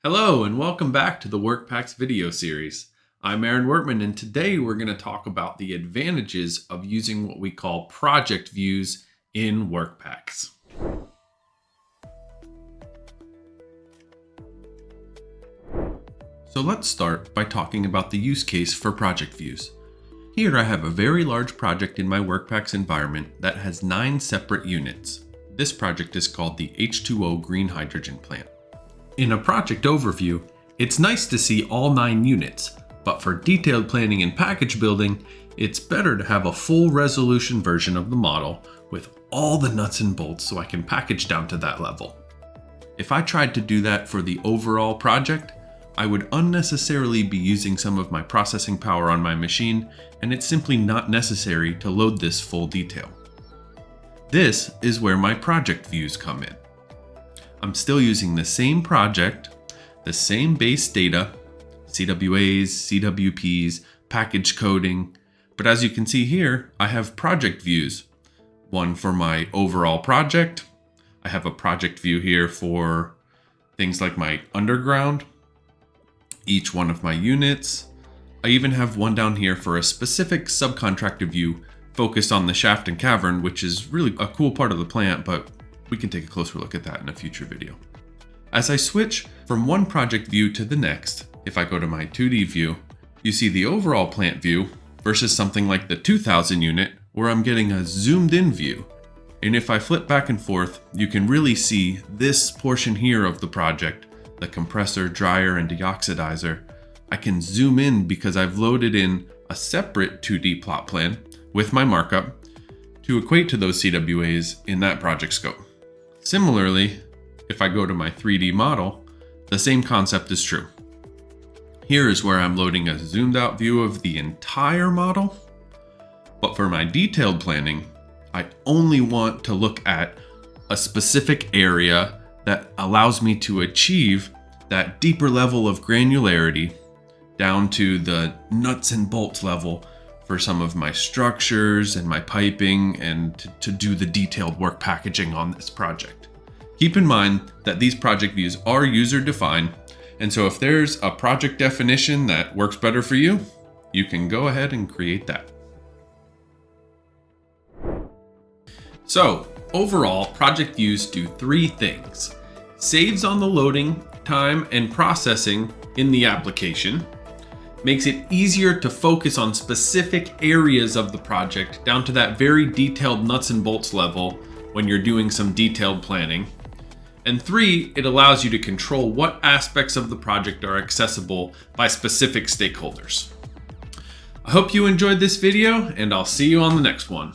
Hello and welcome back to the WorkPacks video series. I'm Aaron Wortman and today we're going to talk about the advantages of using what we call project views in WorkPacks. So let's start by talking about the use case for project views. Here I have a very large project in my WorkPacks environment that has 9 separate units. This project is called the H2O green hydrogen plant. In a project overview, it's nice to see all 9 units, but for detailed planning and package building, it's better to have a full resolution version of the model with all the nuts and bolts so I can package down to that level. If I tried to do that for the overall project, I would unnecessarily be using some of my processing power on my machine, and it's simply not necessary to load this full detail. This is where my project views come in. I'm still using the same project, the same base data, CWAs, CWPs, package coding, but as you can see here, I have project views. One for my overall project. I have a project view here for things like my underground, each one of my units. I even have one down here for a specific subcontractor view focused on the shaft and cavern, which is really a cool part of the plant, but we can take a closer look at that in a future video. As I switch from one project view to the next, if I go to my 2D view, you see the overall plant view versus something like the 2000 unit where I'm getting a zoomed in view. And if I flip back and forth, you can really see this portion here of the project, the compressor, dryer, and deoxidizer. I can zoom in because I've loaded in a separate 2D plot plan with my markup to equate to those CWAs in that project scope. Similarly, if I go to my 3D model, the same concept is true. Here is where I'm loading a zoomed out view of the entire model, but for my detailed planning, I only want to look at a specific area that allows me to achieve that deeper level of granularity down to the nuts and bolts level for some of my structures and my piping and to do the detailed work packaging on this project. Keep in mind that these project views are user defined, and so if there's a project definition that works better for you, you can go ahead and create that. So overall, project views do 3 things. Saves on the loading time and processing in the application, makes it easier to focus on specific areas of the project down to that very detailed nuts and bolts level when you're doing some detailed planning. And 3, it allows you to control what aspects of the project are accessible by specific stakeholders. I hope you enjoyed this video, and I'll see you on the next one.